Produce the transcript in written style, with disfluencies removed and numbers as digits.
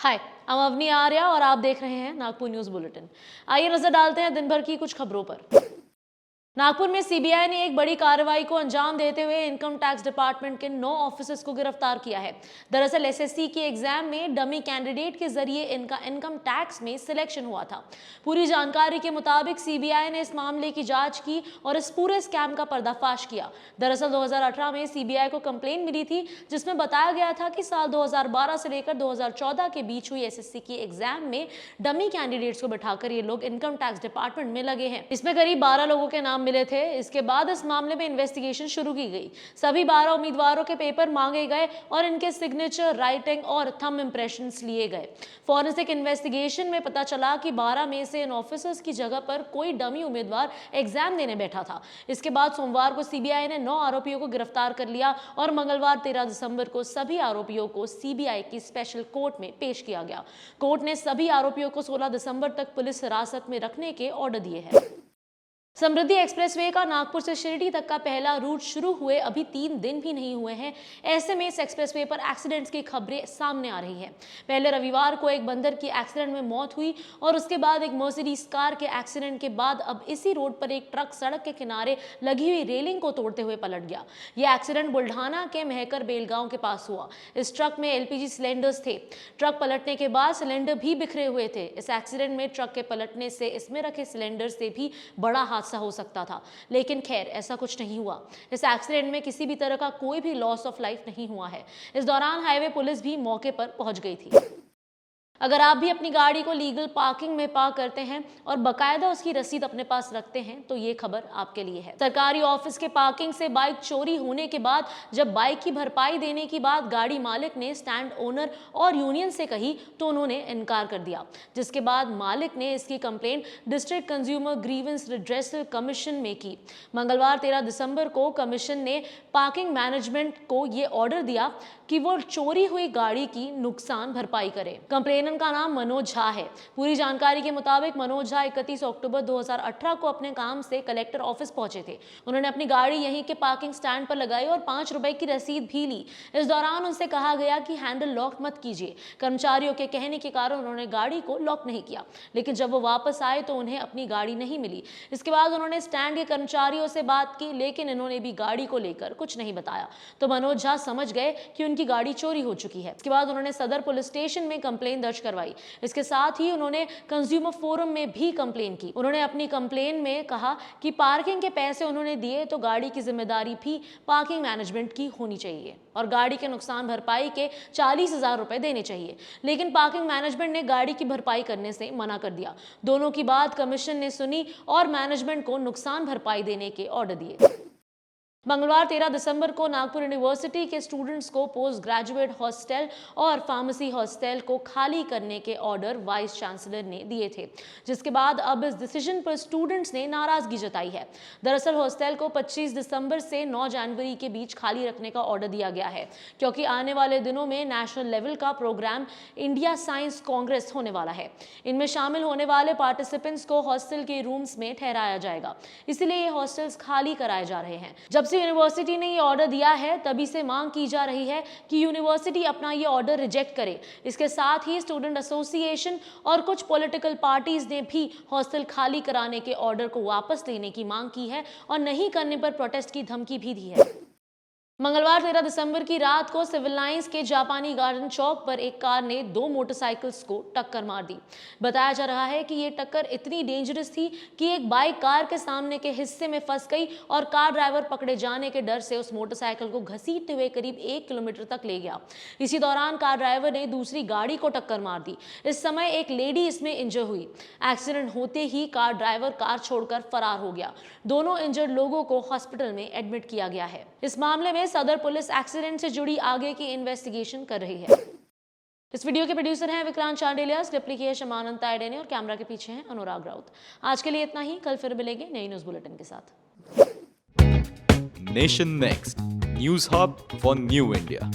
हाय, I'm Avani Arya और आप देख रहे हैं नागपुर न्यूज बुलेटिन। आइए नजर डालते हैं दिन भर की कुछ खबरों पर। नागपुर में सीबीआई ने एक बड़ी कार्रवाई को अंजाम देते हुए इनकम टैक्स डिपार्टमेंट के 9 ऑफिसर्स को गिरफ्तार किया है। दरअसल एसएससी के एग्जाम में डमी कैंडिडेट के जरिए इनका इनकम टैक्स में सिलेक्शन हुआ था। पूरी जानकारी के मुताबिक सीबीआई ने इस मामले की जांच की और इस पूरे स्कैम का पर्दाफाश किया। दरअसल 2018 में सीबीआई को कंप्लेंट मिली थी जिसमें बताया गया था कि साल 2012 से लेकर 2014 के बीच हुई एसएससी के एग्जाम में डमी कैंडिडेट्स को बिठाकर ये लोग इनकम टैक्स डिपार्टमेंट में लगे हैं। इसमें करीब 12 लोगों के नाम मिले थे। इसके बाद इस मामले में इन्वेस्टिगेशन शुरू की गई। सभी 12 उम्मीदवारों के पेपर मांगे गए और इनके सिग्नेचर, राइटिंग और थंब इंप्रेशंस लिए गए। फॉरेंसिक इन्वेस्टिगेशन में पता चला कि 12 में से इन ऑफिसर्स की जगह पर कोई डमी उम्मीदवार एग्जाम देने बैठा था। इसके बाद सोमवार को सीबीआई ने 9 आरोपियों को गिरफ्तार कर लिया और मंगलवार 13 दिसंबर को सभी आरोपियों को सीबीआई की स्पेशल कोर्ट में पेश किया गया। कोर्ट ने सभी आरोपियों को 16 दिसंबर तक पुलिस हिरासत में रखने के ऑर्डर दिए हैं। समृद्धि एक्सप्रेसवे का नागपुर से शिरडी तक का पहला रूट शुरू हुए अभी 3 दिन भी नहीं हुए हैं। ऐसे में इस एक्सप्रेसवे पर एक्सीडेंट्स की खबरें सामने आ रही हैं। पहले रविवार को एक बंदर की एक्सीडेंट में मौत हुई और उसके बाद एक मर्सिडीज कार के एक्सीडेंट के बाद अब इसी रोड पर एक ट्रक सड़क के किनारे लगी हुई रेलिंग को तोड़ते हुए पलट गया। यह एक्सीडेंट बुल्ढाना के महकर बेलगांव के पास हुआ। इस ट्रक में एलपीजी सिलेंडर्स थे। ट्रक पलटने के बाद सिलेंडर भी बिखरे हुए थे। इस एक्सीडेंट में ट्रक के पलटने से इसमें रखे सिलेंडर से भी बड़ा हादसा हो सकता था, लेकिन खैर ऐसा कुछ नहीं हुआ। इस एक्सीडेंट में किसी भी तरह का कोई भी लॉस ऑफ लाइफ नहीं हुआ है। इस दौरान हाईवे पुलिस भी मौके पर पहुंच गई थी। अगर आप भी अपनी गाड़ी को लीगल पार्किंग में पार्क करते हैं और बकायदा उसकी रसीद अपने पास रखते हैं तो ये खबर आपके लिए है। सरकारी ऑफिस के पार्किंग से बाइक चोरी होने के बाद जब बाइक की भरपाई देने की बात गाड़ी मालिक ने स्टैंड ओनर और यूनियन से कही तो उन्होंने इनकार कर दिया, जिसके बाद मालिक ने इसकी complaint district consumer grievance redressal commission में की। मंगलवार 13 दिसंबर को कमीशन ने पार्किंग मैनेजमेंट को ये ऑर्डर दिया कि वो चोरी हुई गाड़ी की नुकसान भरपाई करे। कंप्लेनेंट का नाम मनोज झा है। पूरी जानकारी के मुताबिक मनोज झा 31 अक्टूबर 2018 को अपने काम से कलेक्टर ऑफिस पहुंचे थे। उन्होंने अपनी गाड़ी यहीं के पार्किंग स्टैंड पर लगाई और 5 रुपए की रसीद भी ली। इस दौरान उनसे कहा गया कि हैंडल लॉक मत कीजिए। कर्मचारियों के कहने के कारण उन्होंने गाड़ी को लॉक नहीं किया, लेकिन जब वो वापस आए तो उन्हें अपनी गाड़ी नहीं मिली। इसके बाद उन्होंने स्टैंड के कर्मचारियों से बात की, लेकिन इन्होंने भी गाड़ी को लेकर कुछ नहीं बताया। तो मनोज झा समझ गए कि उनकी गाड़ी चोरी हो चुकी है। इसके बाद उन्होंने सदर पुलिस स्टेशन में कंप्लेंट दर्ज करवाई। इसके साथ ही उन्होंने कंज्यूमर फोरम में भी कंप्लेन की। उन्होंने अपनी कंप्लेन में कहा कि पार्किंग के पैसे उन्होंने दिए तो गाड़ी की जिम्मेदारी भी पार्किंग मैनेजमेंट की होनी चाहिए और गाड़ी के नुकसान भरपाई के 40,000 रुपए देने चाहिए, लेकिन पार्किंग मैनेजमेंट ने गाड़ी की भरपाई करने से मना कर दिया। दोनों की बात कमीशन ने सुनी और मैनेजमेंट को नुकसान भरपाई देने के ऑर्डर दिए। मंगलवार 13 दिसंबर को नागपुर यूनिवर्सिटी के स्टूडेंट्स को पोस्ट ग्रेजुएट हॉस्टल और फार्मेसी हॉस्टल को खाली करने के ऑर्डर वाइस चांसलर ने दिए थे, जिसके बाद अब इस डिसीजन पर स्टूडेंट्स ने नाराजगी जताई है। दरअसल हॉस्टल को 25 दिसंबर से 9 जनवरी के बीच खाली रखने का ऑर्डर दिया गया है, क्योंकि आने वाले दिनों में नेशनल लेवल का प्रोग्राम इंडिया साइंस कांग्रेस होने वाला है। इनमें शामिल होने वाले पार्टिसिपेंट्स को हॉस्टल के रूम्स में ठहराया जाएगा, इसीलिए ये हॉस्टल्स खाली कराए जा रहे हैं। जब से यूनिवर्सिटी ने ये ऑर्डर दिया है तभी से मांग की जा रही है कि यूनिवर्सिटी अपना ये ऑर्डर रिजेक्ट करे। इसके साथ ही स्टूडेंट एसोसिएशन और कुछ पॉलिटिकल पार्टीज ने भी हॉस्टल खाली कराने के ऑर्डर को वापस लेने की मांग की है और नहीं करने पर प्रोटेस्ट की धमकी भी दी है। मंगलवार 13 दिसंबर की रात को सिविल लाइंस के जापानी गार्डन चौक पर एक कार ने 2 मोटरसाइकिल्स को टक्कर मार दी। बताया जा रहा है कि ये टक्कर इतनी डेंजरस थी कि एक बाइक कार के सामने के हिस्से में फंस गई और कार ड्राइवर पकड़े जाने के डर से उस मोटरसाइकिल को घसीटते हुए करीब 1 किलोमीटर तक ले गया। इसी दौरान कार ड्राइवर ने दूसरी गाड़ी को टक्कर मार दी। इस समय एक लेडी इसमें इंजर हुई। एक्सीडेंट होते ही कार ड्राइवर कार छोड़कर फरार हो गया। दोनों इंजर्ड लोगों को हॉस्पिटल में एडमिट किया गया है। इस मामले में सदर पुलिस एक्सीडेंट से जुड़ी आगे की इन्वेस्टिगेशन कर रही है। इस वीडियो के प्रोड्यूसर हैं विक्रांत चांडेलिया, स्क्रिप्ट लिखी है शमानंद तायडे ने और कैमरा के पीछे हैं अनुराग राउत। आज के लिए इतना ही। कल फिर मिलेंगे नई न्यूज बुलेटिन के साथ। Nation next news hub for new India.